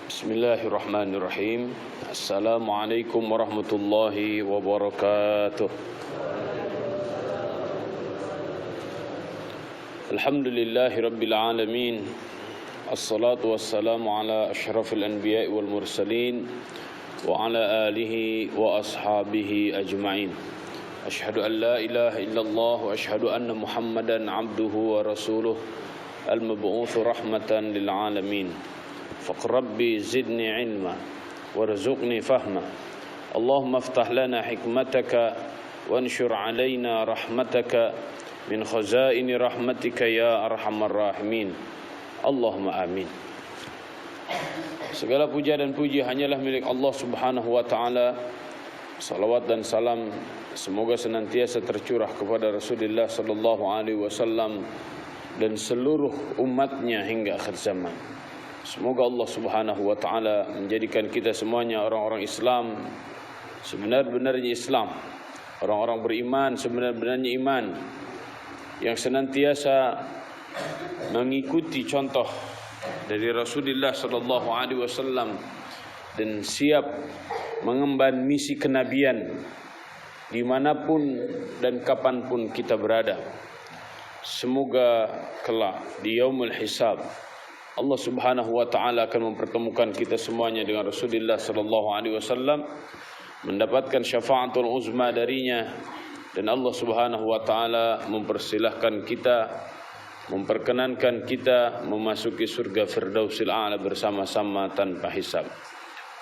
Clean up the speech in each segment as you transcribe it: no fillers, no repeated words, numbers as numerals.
Bismillahirrahmanirrahim. Assalamualaikum warahmatullahi wabarakatuh. Alhamdulillahi rabbil alamin. Assalatu wassalamu ala asyrafil anbiya'i wal mursalin wa ala alihi wa ashabihi ajma'in. Asyhadu an la ilaha illallah wa asyhadu anna Muhammadan abduhu wa rasuluh al-mab'utsu rahmatan lil alamin. Faqur rabbi zidni ilma warzuqni fahma. Allahumma aftah lana hikmataka wanshur alaina rahmataka min khazaini rahmatika ya arhamar rahimin. Allahumma amin. Segala puja dan puji hanyalah milik Allah Subhanahu wa taala. Salawat dan salam semoga senantiasa tercurah kepada Rasulullah sallallahu alaihi wasallam dan seluruh umatnya hingga akhir zaman. Semoga Allah Subhanahu wa taala menjadikan kita semuanya orang-orang Islam sebenar-benarnya Islam, orang-orang beriman sebenar-benarnya iman, yang senantiasa mengikuti contoh dari Rasulullah sallallahu alaihi wasallam dan siap mengemban misi kenabian dimanapun dan kapanpun kita berada. Semoga kelak di yaumul hisab Allah Subhanahu wa taala akan mempertemukan kita semuanya dengan Rasulullah sallallahu alaihi wasallam, mendapatkan syafaatul uzma darinya, dan Allah Subhanahu wa taala mempersilahkan kita, memperkenankan kita memasuki surga Firdausil A'la bersama-sama tanpa hisab.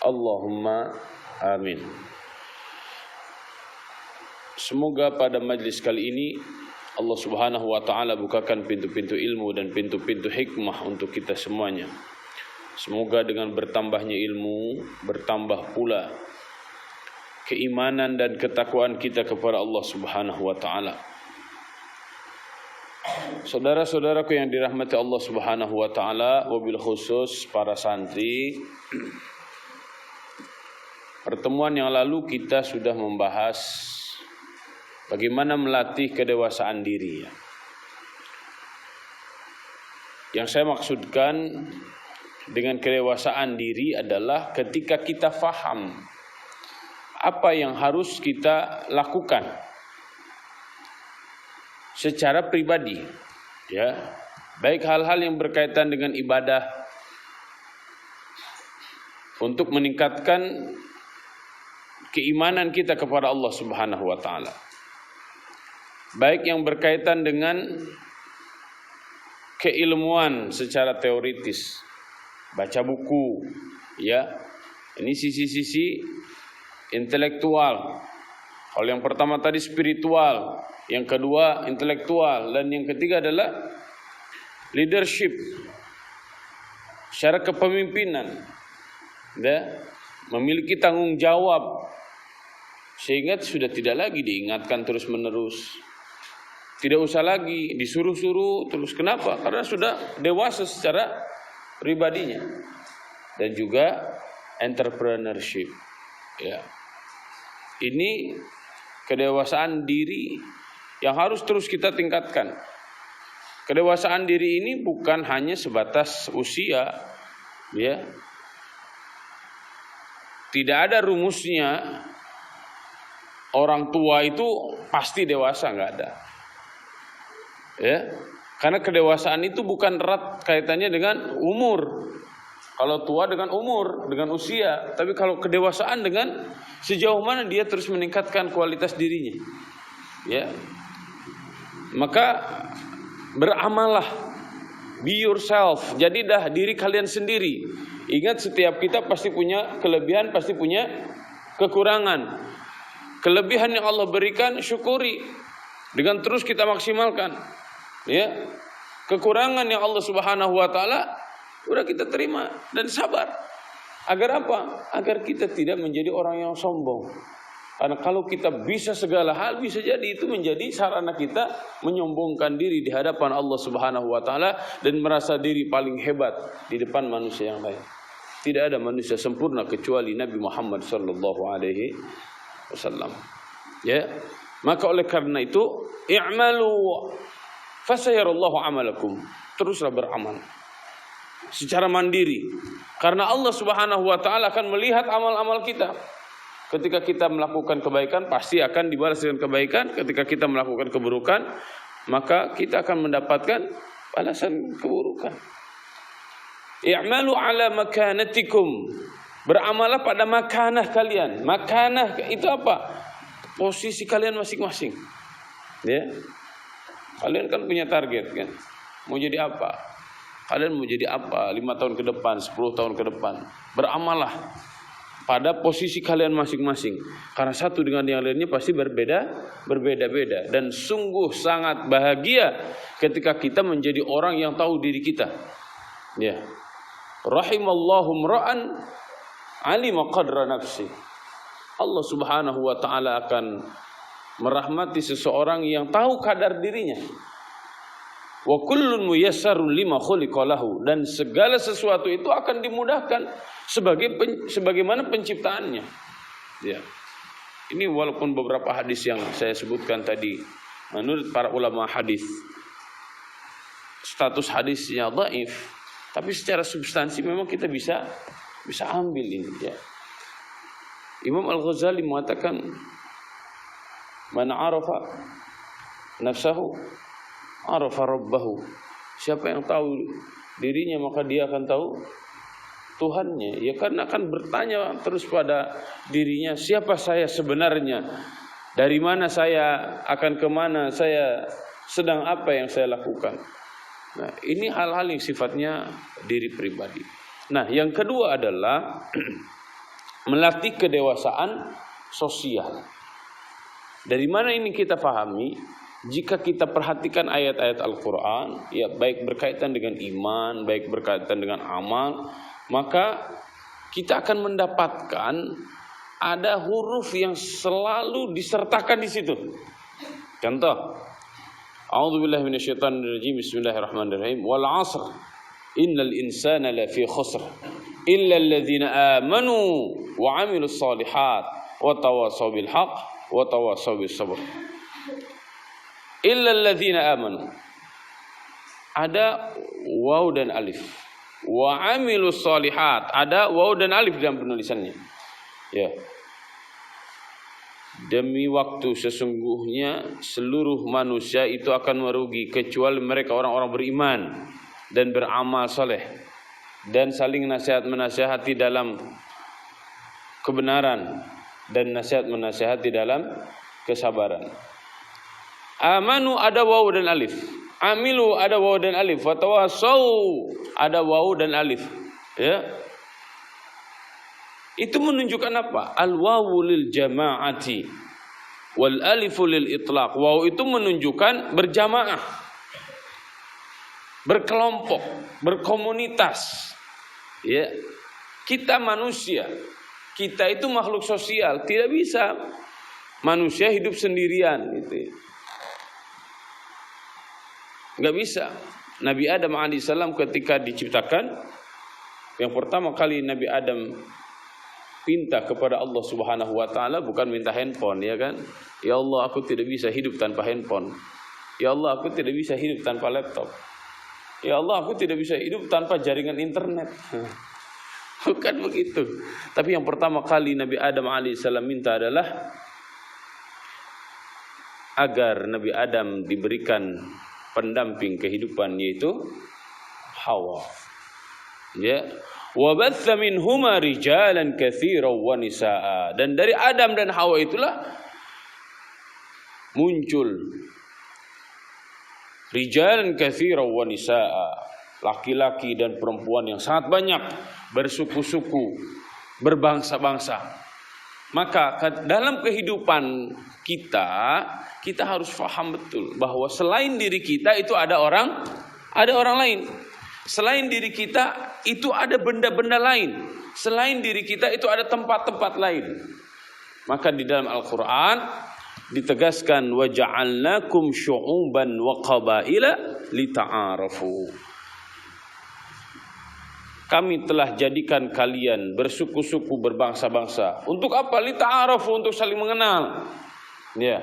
Allahumma amin. Semoga pada majlis kali ini Allah Subhanahu wa taala bukakan pintu-pintu ilmu dan pintu-pintu hikmah untuk kita semuanya. Semoga dengan bertambahnya ilmu bertambah pula keimanan dan ketakwaan kita kepada Allah Subhanahu wa taala. Saudara-saudaraku yang dirahmati Allah Subhanahu wa taala, wabil khusus para santri, pertemuan yang lalu kita sudah membahas bagaimana melatih kedewasaan diri. Yang saya maksudkan dengan kedewasaan diri adalah ketika kita faham apa yang harus kita lakukan secara pribadi, ya, baik hal-hal yang berkaitan dengan ibadah untuk meningkatkan keimanan kita kepada Allah Subhanahu wa taala, baik yang berkaitan dengan keilmuan secara teoritis, baca buku, ya. Ini sisi-sisi intelektual. Kalau yang pertama tadi spiritual, yang kedua intelektual, dan yang ketiga adalah leadership, secara kepemimpinan, ya, memiliki tanggung jawab, sehingga sudah tidak lagi diingatkan terus-menerus. Tidak usah lagi disuruh-suruh terus. Kenapa? Karena sudah dewasa secara pribadinya. Dan juga entrepreneurship, ya. Ini kedewasaan diri yang harus terus kita tingkatkan. Kedewasaan diri ini bukan hanya sebatas usia, ya. Tidak ada rumusnya orang tua itu pasti dewasa, nggak ada. Ya, karena kedewasaan itu bukan erat kaitannya dengan umur. Kalau tua dengan umur, dengan usia, tapi kalau kedewasaan dengan sejauh mana dia terus meningkatkan kualitas dirinya. Ya. Maka beramallah, be yourself. Jadilah diri kalian sendiri. Ingat, setiap kita pasti punya kelebihan, pasti punya kekurangan. Kelebihan yang Allah berikan syukuri dengan terus kita maksimalkan. Ya, kekurangan yang Allah Subhanahu wa taala udah kita terima dan sabar. Agar apa? Agar kita tidak menjadi orang yang sombong. Karena kalau kita bisa segala hal, bisa jadi itu menjadi sarana kita menyombongkan diri di hadapan Allah Subhanahu wa taala dan merasa diri paling hebat di depan manusia yang lain. Tidak ada manusia sempurna kecuali Nabi Muhammad sallallahu alaihi wasallam. Ya. Maka oleh karena itu, i'malu fasayarallahu amalakum. Teruslah beramal secara mandiri. Karena Allah Subhanahu wa taala akan melihat amal-amal kita. Ketika kita melakukan kebaikan, pasti akan dibalas dengan kebaikan. Ketika kita melakukan keburukan, maka kita akan mendapatkan balasan keburukan. I'malu ala makanatikum. Beramallah pada makanah kalian. Makanah itu apa? Posisi kalian masing-masing. Ya. Kalian kan punya target kan. Mau jadi apa? Kalian mau jadi apa? 5 tahun ke depan, 10 tahun ke depan. Beramallah pada posisi kalian masing-masing. Karena satu dengan yang lainnya pasti berbeda-beda. Dan sungguh sangat bahagia ketika kita menjadi orang yang tahu diri kita. Ya. Rahimallahu mra'an alima qadra nafsi. Allah Subhanahu wa taala akan merahmati seseorang yang tahu kadar dirinya. Wa kullun muyassarun lima khuliqa lahu, dan segala sesuatu itu akan dimudahkan sebagaimana penciptaannya. Ya. Ini walaupun beberapa hadis yang saya sebutkan tadi menurut para ulama hadis status hadisnya dhaif, tapi secara substansi memang kita bisa ambil ini ya. Imam Al-Ghazali mengatakan man arafa nafsahu arafa rabbahu. Siapa yang tahu dirinya maka dia akan tahu Tuhannya. Ya karena akan bertanya terus pada dirinya, siapa saya sebenarnya? Dari mana saya akan kemana? Saya sedang apa yang saya lakukan? Nah, ini hal-hal yang sifatnya diri pribadi. Nah, yang kedua adalah melatih kedewasaan sosial. Dari mana ini kita pahami? Jika kita perhatikan ayat-ayat Al-Quran, ya baik berkaitan dengan iman, baik berkaitan dengan amal, maka kita akan mendapatkan ada huruf yang selalu disertakan di situ. Contoh, A'udzubillahi minasyaitonirrajim. Bismillahirrahmanirrahim. Wal 'asr innal insana lafi khusr illa alladzina amanu wa 'amilus shalihat wa tawassaw bil haqq wa tawassaw bis sabr. Illa alladzina amanu. Ada waw dan alif. Wa 'amilus shalihat. Ada waw dan alif dalam penulisannya. Ya. Demi waktu sesungguhnya seluruh manusia itu akan merugi kecuali mereka orang-orang beriman dan beramal saleh dan saling nasihat-menasihati dalam kebenaran dan nasihat-menasihati dalam kesabaran. Amanu ada waw dan alif. Amilu ada waw dan alif. Watawasau ada waw dan alif. Ya. Itu menunjukkan apa? Al-wawu lil jama'ati wal alifu lil itlaq. Waw itu menunjukkan berjamaah, berkelompok, berkomunitas. Ya. Kita manusia, kita itu makhluk sosial, tidak bisa manusia hidup sendirian gitu. Enggak bisa. Nabi Adam alaihissalam ketika diciptakan, yang pertama kali Nabi Adam minta kepada Allah Subhanahu wa taala bukan minta handphone, ya kan? Ya Allah, aku tidak bisa hidup tanpa handphone. Ya Allah, aku tidak bisa hidup tanpa laptop. Ya Allah, aku tidak bisa hidup tanpa jaringan internet. Bukan begitu. Tapi yang pertama kali Nabi Adam alaihissalam minta adalah agar Nabi Adam diberikan pendamping kehidupan, yaitu Hawa. Ya. Wa batha minhuma rijalan katsiran wa nisaa. Dan dari Adam dan Hawa itulah muncul rijalan katsiran wa nisaa, laki-laki dan perempuan yang sangat banyak, bersuku-suku, berbangsa-bangsa. Maka dalam kehidupan kita harus paham betul bahwa selain diri kita itu ada orang lain. Selain diri kita itu ada benda-benda lain. Selain diri kita itu ada tempat-tempat lain. Maka di dalam Al-Qur'an ditegaskan wa ja'alnakum syu'uban wa qabaila lita'arafu. Kami telah jadikan kalian bersuku-suku, berbangsa-bangsa. Untuk apa? Lita'arafu, untuk saling mengenal. Ya.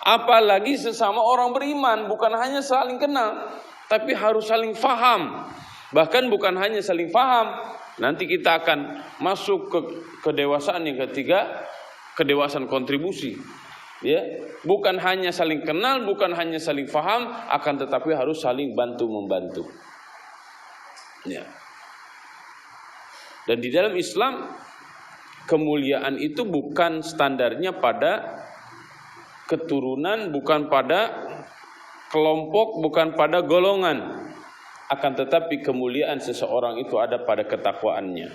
Apalagi sesama orang beriman, bukan hanya saling kenal, tapi harus saling faham. Bahkan bukan hanya saling faham, nanti kita akan masuk ke kedewasaan yang ketiga, kedewasaan kontribusi. Ya, bukan hanya saling kenal, bukan hanya saling faham, akan tetapi harus saling bantu-membantu. Ya. Dan di dalam Islam, kemuliaan itu bukan standarnya pada keturunan, bukan pada kelompok, bukan pada golongan. Akan tetapi kemuliaan seseorang itu ada pada ketakwaannya.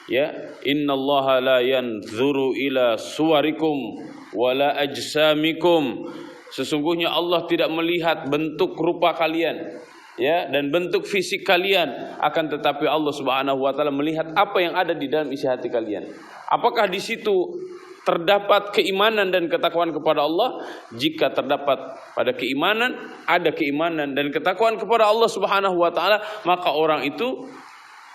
Ya, innallaha la yanzuru ila suwarikum wala ajsamikum. Sesungguhnya Allah tidak melihat bentuk rupa kalian, ya, dan bentuk fisik kalian, akan tetapi Allah Subhanahu wa taala melihat apa yang ada di dalam isi hati kalian. Apakah di situ terdapat keimanan dan ketakwaan kepada Allah? Jika terdapat pada keimanan, ada keimanan dan ketakwaan kepada Allah Subhanahu wa taala, maka orang itu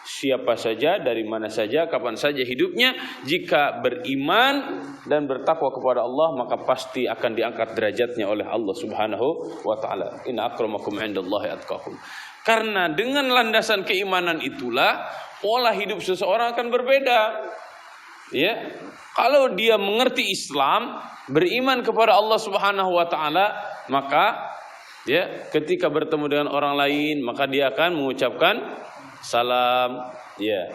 siapa saja, dari mana saja, kapan saja hidupnya, jika beriman dan bertakwa kepada Allah, maka pasti akan diangkat derajatnya oleh Allah Subhanahu wa taala. Inna akramakum indallahi atqakum. Karena dengan landasan keimanan itulah pola hidup seseorang akan berbeda. Ya. Kalau dia mengerti Islam, beriman kepada Allah Subhanahu wa taala, maka ya, ketika bertemu dengan orang lain, maka dia akan mengucapkan salam, ya.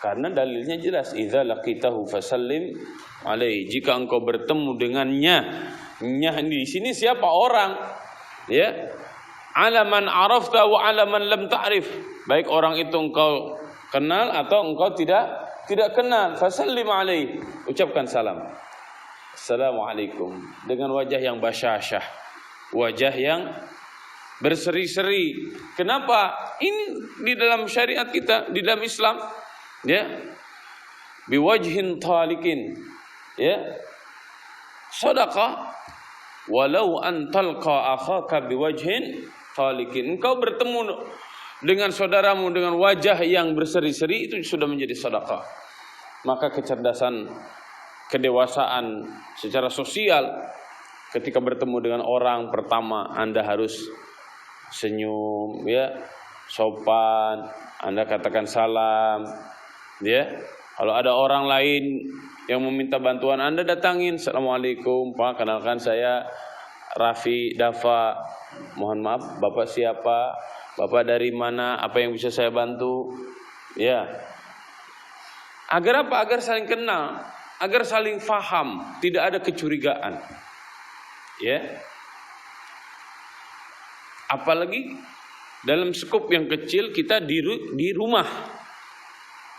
Karena dalilnya jelas, idza laqitahu fasallim alaihi. Jika engkau bertemu dengannya, nya di sini siapa? Orang. Ya. Alaman arafta wa alaman lam ta'rif. Baik orang itu engkau kenal atau engkau tidak kenal, fasallim alaihi. Ucapkan salam. Assalamualaikum, dengan wajah yang basyasyah, wajah yang berseri-seri. Kenapa? Ini di dalam syariat kita, di dalam Islam, ya. Biwajhin talikin, ya. Sedekah walau an talqa akhaka biwajhin talikin. Engkau bertemu dengan saudaramu dengan wajah yang berseri-seri, itu sudah menjadi sedekah. Maka kecerdasan, kedewasaan secara sosial, ketika bertemu dengan orang, pertama Anda harus senyum, ya, sopan, Anda katakan salam, ya. Kalau ada orang lain yang meminta bantuan, Anda datangin, assalamualaikum Pak, kenalkan saya Raffi Dafa, mohon maaf Bapak siapa, Bapak dari mana, apa yang bisa saya bantu, ya. Agar apa? Agar saling kenal, agar saling faham, tidak ada kecurigaan, ya. Apalagi dalam skop yang kecil, kita di rumah,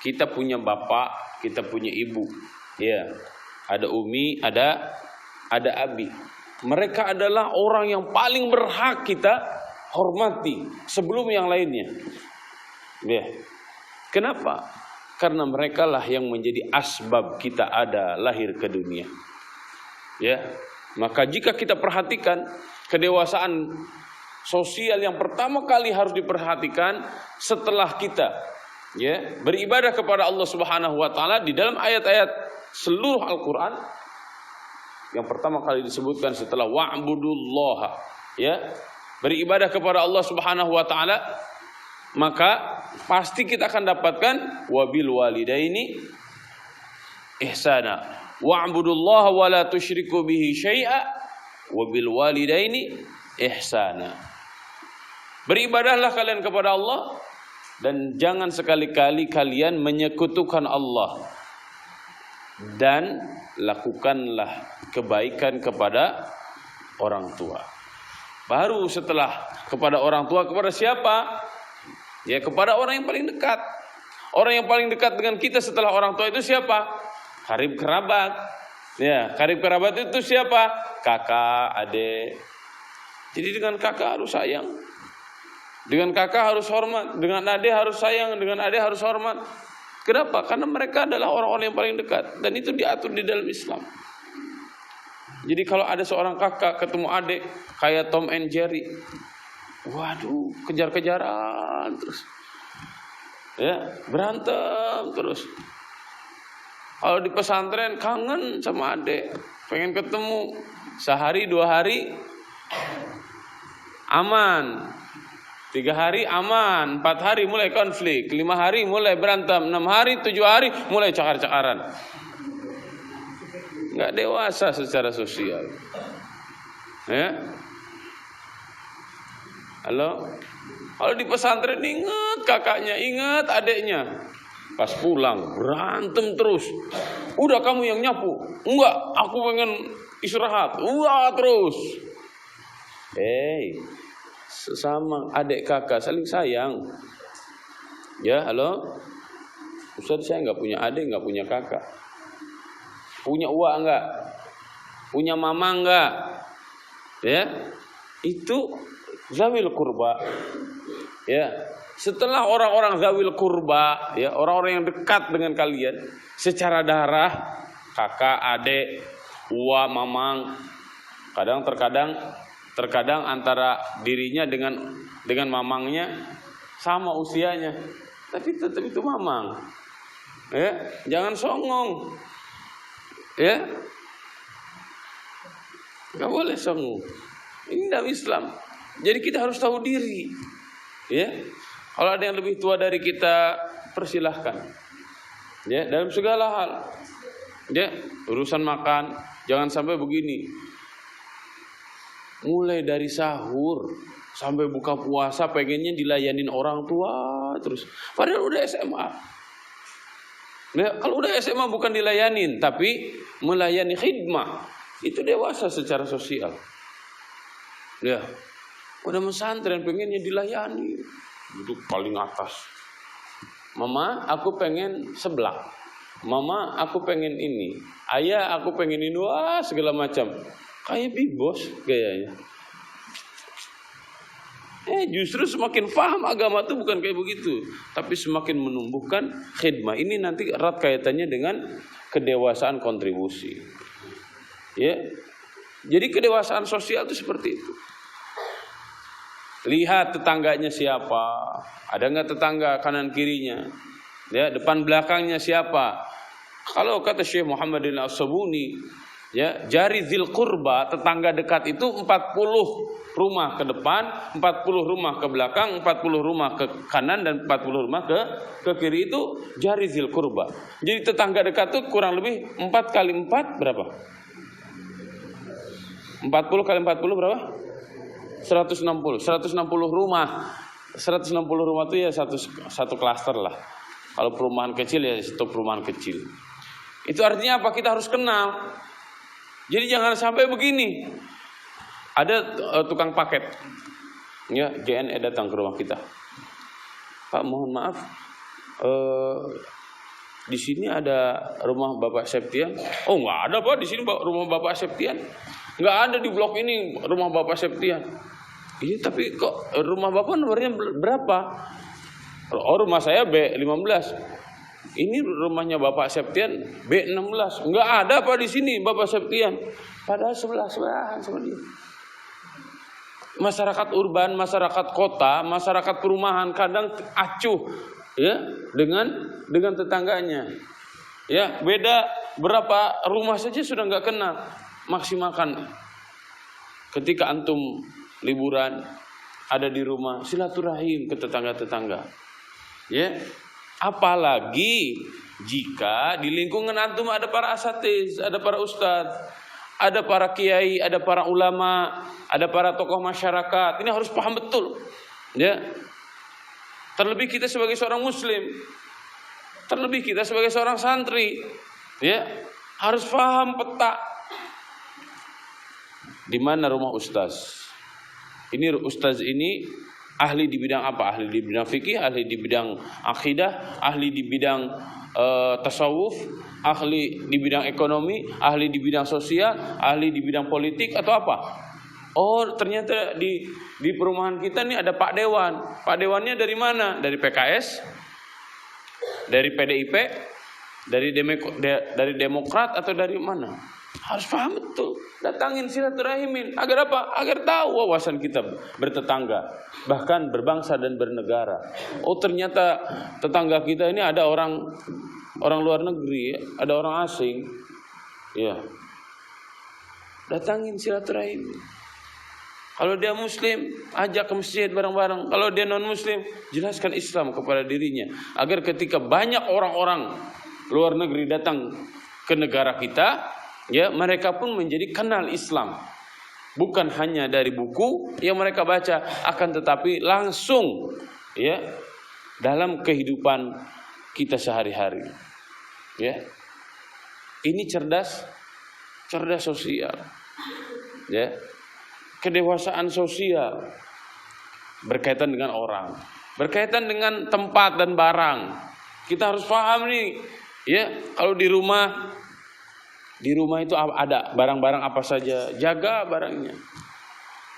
kita punya bapak, kita punya ibu, ya, ada umi, ada abi. Mereka adalah orang yang paling berhak kita hormati sebelum yang lainnya, ya. Kenapa? Karena mereka lah yang menjadi asbab kita ada lahir ke dunia, ya. Maka jika kita perhatikan kedewasaan sosial yang pertama kali harus diperhatikan setelah kita, ya, beribadah kepada Allah Subhanahu wa taala, di dalam ayat-ayat seluruh Al-Qur'an yang pertama kali disebutkan setelah wa'budullaha, ya, beribadah kepada Allah Subhanahu wa taala, maka pasti kita akan dapatkan wabil walidaini ihsana wa'budullaha wa la tusyriku bihi syai'a wabil walidaini ihsana. Beribadahlah kalian kepada Allah dan jangan sekali-kali kalian menyekutukan Allah, dan lakukanlah kebaikan kepada orang tua. Baru setelah kepada orang tua, kepada siapa? Ya, kepada orang yang paling dekat. Orang yang paling dekat dengan kita setelah orang tua itu siapa? Karib kerabat. Ya, karib kerabat itu siapa? Kakak, adik. Jadi dengan kakak harus sayang, dengan kakak harus hormat, dengan adik harus sayang, dengan adik harus hormat. Kenapa? Karena mereka adalah orang-orang yang paling dekat dan itu diatur di dalam Islam. Jadi kalau ada seorang kakak ketemu adik kayak Tom and Jerry, waduh, kejar-kejaran terus, ya berantem terus. Kalau di pesantren kangen sama adik, pengen ketemu, sehari 2 hari aman, 3 hari aman, 4 hari mulai konflik, 5 hari mulai berantem, 6 hari, 7 hari mulai cakar-cakaran. Nggak dewasa secara sosial. Ya. Halo? Kalau di pesantren ingat kakaknya, ingat adiknya. Pas pulang berantem terus. Udah kamu yang nyapu. Enggak, aku pengen istirahat. Udah terus. Sesama adik kakak saling sayang. Ya, halo? Ustaz, saya nggak punya adik, nggak punya kakak. Punya uak enggak? Punya mama enggak? Ya. Itu zawil kurba. Ya. Setelah orang-orang zawil kurba, ya, orang-orang yang dekat dengan kalian secara darah, kakak, adik, uak, mamang, terkadang antara dirinya dengan mamangnya sama usianya, tapi tetap itu mamang. Ya, jangan songong. Ya, nggak boleh songong. Ini dalam Islam. Jadi kita harus tahu diri. Ya, kalau ada yang lebih tua dari kita, persilahkan. Ya, dalam segala hal. Ya, urusan makan, jangan sampai begini. Mulai dari sahur sampai buka puasa pengennya dilayanin orang tua terus. Padahal udah SMA. Nah, kalau udah SMA bukan dilayanin, tapi melayani khidmah. Itu dewasa secara sosial. Ya, udah pesantren pengennya dilayani. Duduk paling atas. Mama, aku pengen seblak. Mama, aku pengen ini. Ayah, aku pengen ini. Wah, segala macam. Kayak bibos gayanya. Justru semakin paham agama itu bukan kayak begitu, tapi semakin menumbuhkan khidmah. Ini nanti erat kaitannya dengan kedewasaan kontribusi. Ya. Jadi kedewasaan sosial itu seperti itu. Lihat tetangganya siapa, ada nggak tetangga kanan kirinya, ya, depan belakangnya siapa. Kalau kata Syekh Muhammadin As-Sabuni, ya, jari dzil qurba, tetangga dekat itu 40 rumah ke depan, 40 rumah ke belakang, 40 rumah ke kanan dan 40 rumah ke kiri, itu jari dzil qurba. Jadi tetangga dekat itu kurang lebih 4 kali 4 berapa? 40 kali 40 berapa? 160 rumah. 160 rumah itu ya satu klaster lah. Kalau perumahan kecil ya satu perumahan kecil. Itu artinya apa? Kita harus kenal. Jadi jangan sampai begini. Ada tukang paket. Ya, JNE datang ke rumah kita. Pak, mohon maaf. Di sini ada rumah Bapak Septian. Oh, enggak ada, Pak, di sini rumah Bapak Septian. Enggak ada di blok ini rumah Bapak Septian. Iya, tapi kok rumah Bapak nomornya berapa? Oh, rumah saya B15. Ini rumahnya Bapak Septian B16. Enggak ada, Pak, di sini Bapak Septian. Padahal sebelah-sebelahan sama dia. Masyarakat urban, masyarakat kota, masyarakat perumahan kadang acuh, ya, dengan tetangganya. Ya, beda berapa rumah saja sudah enggak kenal. Maksimalkan ketika antum liburan ada di rumah, silaturahim ke tetangga-tetangga. Ya. Apalagi jika di lingkungan antum ada para asatiz, ada para ustadz, ada para kiai, ada para ulama, ada para tokoh masyarakat. Ini harus paham betul. Ya. Terlebih kita sebagai seorang muslim, terlebih kita sebagai seorang santri, ya, harus paham peta. Di mana rumah ustaz? Ini ustaz ini ahli di bidang apa? Ahli di bidang fikih, ahli di bidang akidah, ahli di bidang tasawuf, ahli di bidang ekonomi, ahli di bidang sosial, ahli di bidang politik atau apa? Oh, ternyata di perumahan kita nih ada Pak Dewan. Pak Dewannya dari mana? Dari PKS, Dari PDIP, dari Demokrat atau dari mana? Harus paham betul. Datangin silaturahim. Agar apa? Agar tahu wawasan kita bertetangga, bahkan berbangsa dan bernegara. Oh, ternyata tetangga kita ini ada orang luar negeri, ada orang asing. Ya. Datangin silaturahim. Kalau dia muslim, ajak ke masjid bareng-bareng. Kalau dia non muslim, jelaskan Islam kepada dirinya. Agar ketika banyak orang-orang luar negeri datang ke negara kita, ya, mereka pun menjadi kenal Islam. Bukan hanya dari buku yang mereka baca, akan tetapi langsung, ya, dalam kehidupan kita sehari-hari. Ya. Ini cerdas sosial. Ya. Kedewasaan sosial berkaitan dengan orang, berkaitan dengan tempat dan barang. Kita harus paham nih, ya, kalau di rumah itu ada barang-barang apa saja, jaga barangnya.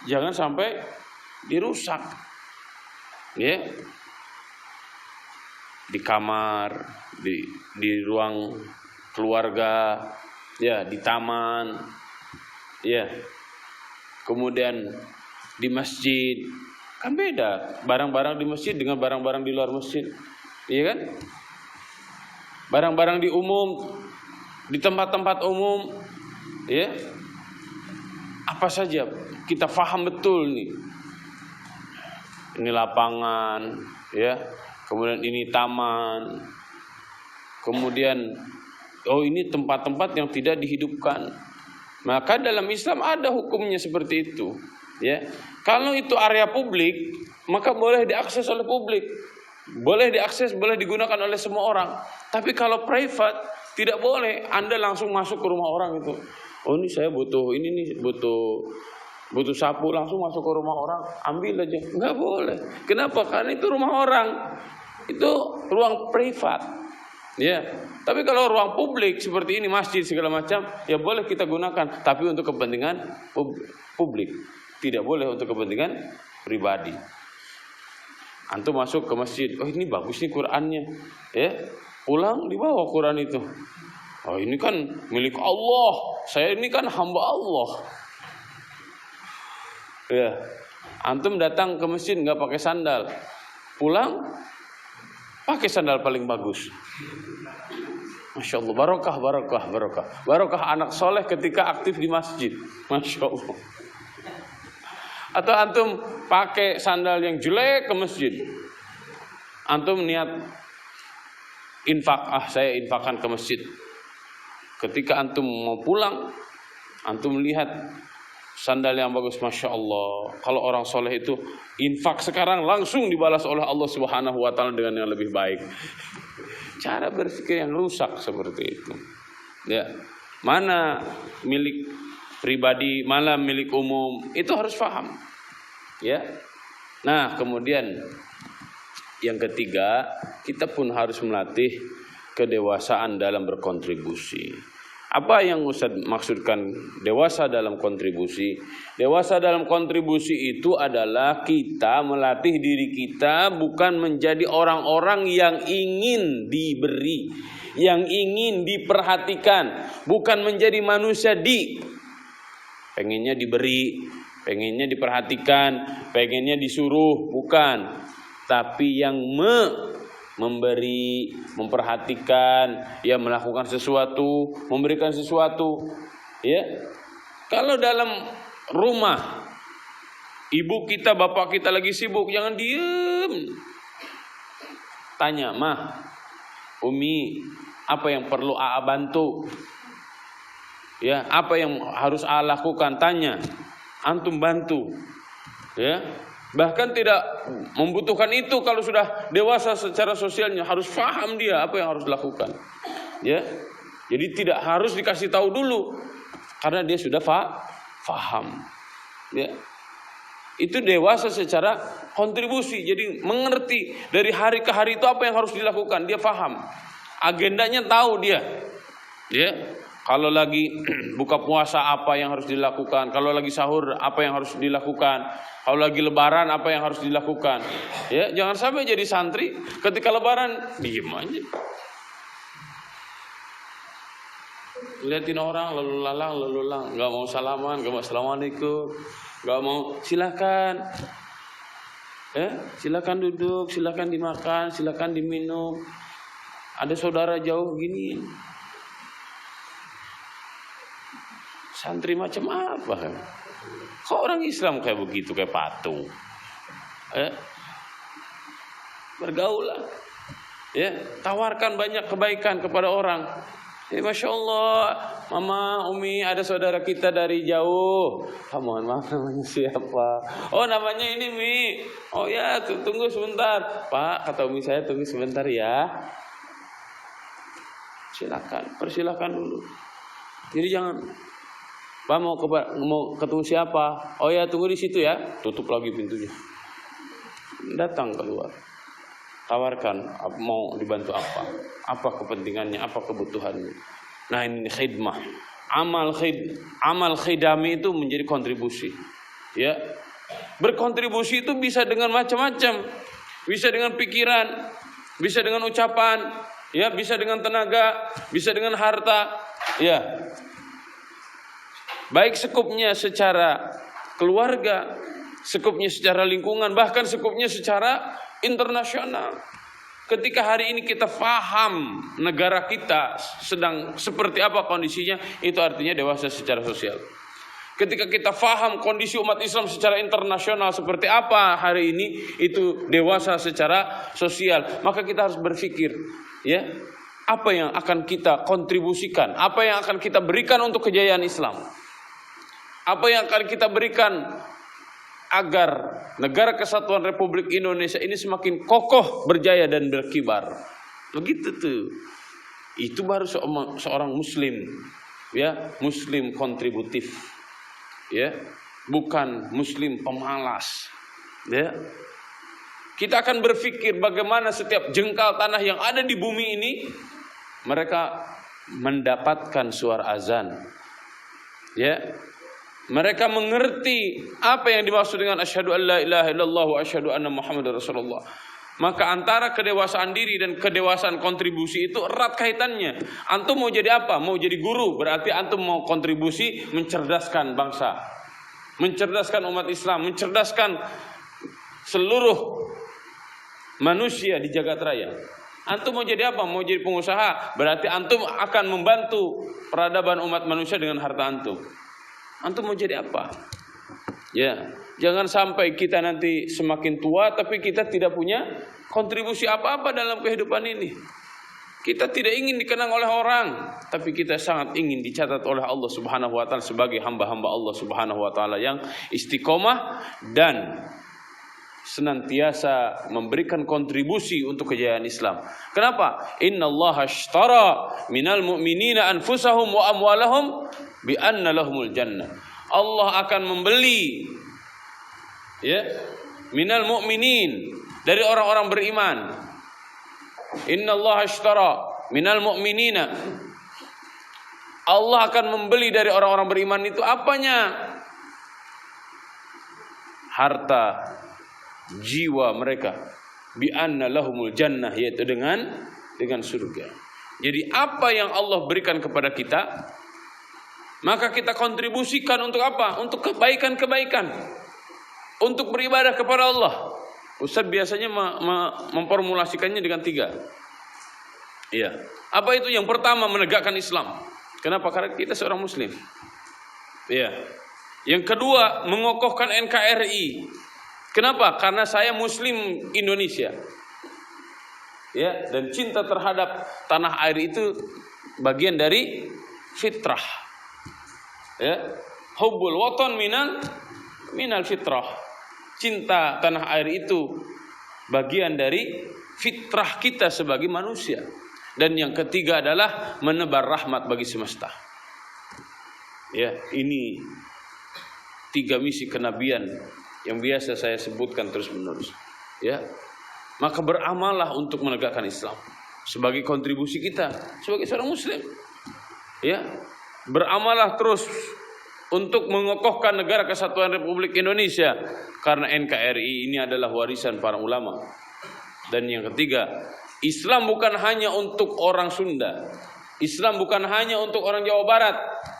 Jangan sampai dirusak. Ya. Di kamar, di ruang keluarga, ya, di taman, ya. Kemudian di masjid, kan beda barang-barang di masjid dengan barang-barang di luar masjid, iya kan? Barang-barang di umum, di tempat-tempat umum, ya, apa saja kita paham betul nih. Ini lapangan, ya, kemudian ini taman, kemudian ini tempat-tempat yang tidak dihidupkan. Maka dalam Islam ada hukumnya seperti itu, ya. Kalau itu area publik, maka boleh diakses oleh publik, boleh diakses, boleh digunakan oleh semua orang. Tapi kalau private tidak boleh. Anda langsung masuk ke rumah orang itu. Oh, ini saya butuh ini nih, butuh sapu, langsung masuk ke rumah orang, ambil aja. Enggak boleh. Kenapa? Karena itu rumah orang, itu ruang privat. Ya, tapi kalau ruang publik seperti ini, masjid segala macam, ya boleh kita gunakan, tapi untuk kepentingan publik, tidak boleh untuk kepentingan pribadi. Antum masuk ke masjid, oh ini bagus nih Qurannya, ya, pulang dibawa Quran itu. Oh ini kan milik Allah, saya ini kan hamba Allah. Ya, antum datang ke masjid nggak pakai sandal, pulang pakai sandal paling bagus. Masya Allah, barokah anak soleh ketika aktif di masjid. Masya Allah. Atau antum pakai sandal yang jelek ke masjid, antum niat infak, saya infakkan ke masjid. Ketika antum mau pulang, antum lihat sandal yang bagus, Masya Allah. Kalau orang soleh itu infak sekarang langsung dibalas oleh Allah Subhanahu Wa Taala dengan yang lebih baik. Cara berpikir yang rusak seperti itu. Ya, mana milik pribadi, mana milik umum, itu harus paham. Ya. Nah, kemudian yang ketiga, kita pun harus melatih kedewasaan dalam berkontribusi. Apa yang Ustaz maksudkan dewasa dalam kontribusi? Dewasa dalam kontribusi itu adalah kita melatih diri kita bukan menjadi orang-orang yang ingin diberi, yang ingin diperhatikan, bukan menjadi manusia pengennya diberi, pengennya diperhatikan, pengennya disuruh, bukan. Tapi yang memberi, memperhatikan, ya, melakukan sesuatu, memberikan sesuatu, ya. Kalau dalam rumah ibu kita, bapak kita lagi sibuk, jangan diem. Tanya, "Mah, Umi, apa yang perlu Aa bantu? Ya, apa yang harus Aa lakukan?" Tanya, antum bantu. Ya. Bahkan tidak membutuhkan itu kalau sudah dewasa secara sosialnya, harus paham dia apa yang harus dilakukan. Ya. Jadi tidak harus dikasih tahu dulu karena dia sudah paham. Ya. Itu dewasa secara kontribusi. Jadi mengerti dari hari ke hari itu apa yang harus dilakukan, dia paham. Agendanya tahu dia. Ya. Kalau lagi buka puasa apa yang harus dilakukan? Kalau lagi sahur apa yang harus dilakukan? Kalau lagi lebaran apa yang harus dilakukan? Ya, jangan sampai jadi santri ketika lebaran diem aja. Liatin orang lalu lalang, nggak mau salaman, nggak mau assalamualaikum, nggak mau silakan. Silakan duduk, silakan dimakan, silakan diminum. Ada saudara jauh gini. Santri macam apa? Kok orang Islam kayak begitu, kayak patung? Bergaul lah. Ya, tawarkan banyak kebaikan kepada orang. Masya Allah, Mama, Umi, ada saudara kita dari jauh. Mohon maaf, namanya siapa? Oh, namanya ini Mi. Oh ya, tunggu sebentar. Pak, kata Umi saya tunggu sebentar ya. Silakan, persilakan dulu. Jadi jangan, Pak mau ketemu siapa? Oh ya, tunggu di situ ya. Tutup lagi pintunya. Datang keluar. Tawarkan mau dibantu apa kepentingannya, apa kebutuhannya. Nah, ini khidmah. Amal khidami itu menjadi kontribusi. Ya. Berkontribusi itu bisa dengan macam-macam. Bisa dengan pikiran, bisa dengan ucapan, ya, bisa dengan tenaga, bisa dengan harta, ya. Baik sekupnya secara keluarga, sekupnya secara lingkungan, bahkan sekupnya secara internasional. Ketika hari ini kita paham negara kita sedang seperti apa kondisinya, itu artinya dewasa secara sosial. Ketika kita paham kondisi umat Islam secara internasional seperti apa hari ini, itu dewasa secara sosial. Maka kita harus berpikir, ya, apa yang akan kita kontribusikan, apa yang akan kita berikan untuk kejayaan Islam, apa yang akan kita berikan agar negara kesatuan Republik Indonesia ini semakin kokoh, berjaya dan berkibar. Begitu tuh. Itu baru seorang muslim, ya, muslim kontributif. Ya, bukan muslim pemalas. Ya. Kita akan berpikir bagaimana setiap jengkal tanah yang ada di bumi ini mereka mendapatkan suara azan. Ya. Mereka mengerti apa yang dimaksud dengan asyhadu an la ilaha illallah wa asyhadu anna muhammadar rasulullah. Maka antara kedewasaan diri dan kedewasaan kontribusi itu erat kaitannya. Antum mau jadi apa? Mau jadi guru, berarti antum mau kontribusi mencerdaskan bangsa, mencerdaskan umat Islam, mencerdaskan seluruh manusia di jagat raya. Antum mau jadi apa? Mau jadi pengusaha, berarti antum akan membantu peradaban umat manusia dengan harta antum. Antum mau jadi apa? Ya, jangan sampai kita nanti semakin tua tapi kita tidak punya kontribusi apa-apa dalam kehidupan ini. Kita tidak ingin dikenang oleh orang, tapi kita sangat ingin dicatat oleh Allah Subhanahu wa taala sebagai hamba-hamba Allah Subhanahu wa taala yang istiqomah dan senantiasa memberikan kontribusi untuk kejayaan Islam. Kenapa? Innallaha ashtara minal mu'minina anfusahum wa amwalahum bi anna lahumul jannah. Allah akan membeli, ya, minal mu'minin, dari orang-orang beriman. Innallaha ashtara minal mu'minina. Allah akan membeli dari orang-orang beriman itu apanya? Harta, jiwa mereka. Bi anna lahumul jannah, yaitu dengan surga. Jadi apa yang Allah berikan kepada kita, maka kita kontribusikan untuk apa? Untuk kebaikan-kebaikan, untuk beribadah kepada Allah. Ustaz biasanya memformulasikannya dengan 3. Iya. Apa itu? Yang pertama, menegakkan Islam. Kenapa? Karena kita seorang muslim. Iya. Yang kedua, mengokohkan NKRI. Kenapa? Karena saya muslim Indonesia. Ya, dan cinta terhadap tanah air itu bagian dari fitrah. Ya, hubbul watan minal fitrah. Cinta tanah air itu bagian dari fitrah kita sebagai manusia. Dan yang ketiga adalah menebar rahmat bagi semesta. Ya, ini 3 misi kenabian yang biasa saya sebutkan terus-menerus. Ya. Maka beramallah untuk menegakkan Islam sebagai kontribusi kita sebagai seorang muslim. Ya. Beramalah terus untuk mengokohkan negara kesatuan Republik Indonesia, karena NKRI ini adalah warisan para ulama. Dan yang ketiga, Islam bukan hanya untuk orang Sunda, Islam bukan hanya untuk orang Jawa Barat,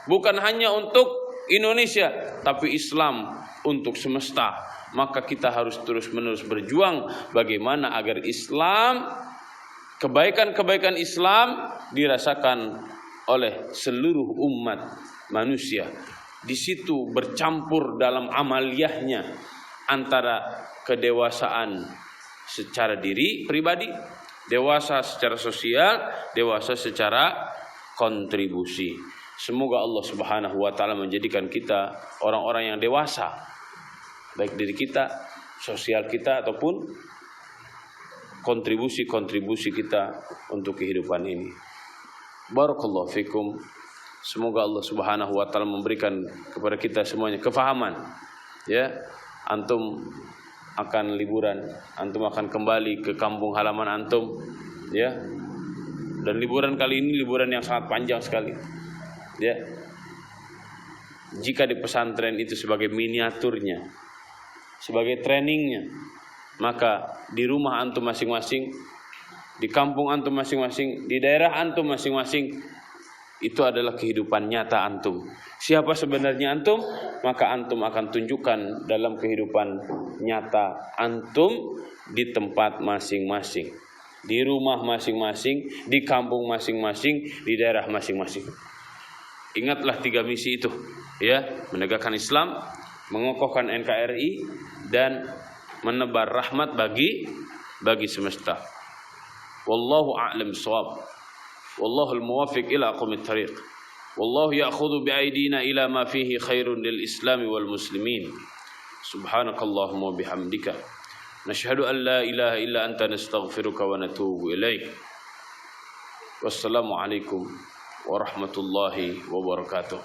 bukan hanya untuk Indonesia, tapi Islam untuk semesta. Maka kita harus terus-menerus berjuang bagaimana agar Islam, kebaikan-kebaikan Islam dirasakan oleh seluruh umat manusia. Di situ bercampur dalam amaliyahnya antara kedewasaan secara diri pribadi, dewasa secara sosial, dewasa secara kontribusi. Semoga Allah Subhanahu wa taala menjadikan kita orang-orang yang dewasa, baik diri kita, sosial kita, ataupun kontribusi-kontribusi kita untuk kehidupan ini. Barakallahu fikum. Semoga Allah Subhanahu wa taala memberikan kepada kita semuanya kefahaman. Ya, antum akan liburan, antum akan kembali ke kampung halaman antum, ya. Dan liburan kali ini liburan yang sangat panjang sekali. Ya. Jika di pesantren itu sebagai miniaturnya, sebagai trainingnya, maka di rumah antum masing-masing, di kampung antum masing-masing, di daerah antum masing-masing, itu adalah kehidupan nyata antum. Siapa sebenarnya antum? Maka antum akan tunjukkan dalam kehidupan nyata antum di tempat masing-masing, di rumah masing-masing, di kampung masing-masing, di daerah masing-masing. Ingatlah 3 misi itu, ya, menegakkan Islam, mengokohkan NKRI, dan menebar rahmat bagi semesta. Wallahu a'lam shawab. Wallahul muwaffiq ila aqwamit thariq. Wallahu ya'khudhu bi'aydina ila ma fihi khairun lil Islam wal muslimin. Subhanakallahumma bihamdika nashhadu an la ilaha illa anta nastaghfiruka wa natubu ilaik. Wassalamu alaikum warahmatullahi wabarakatuh.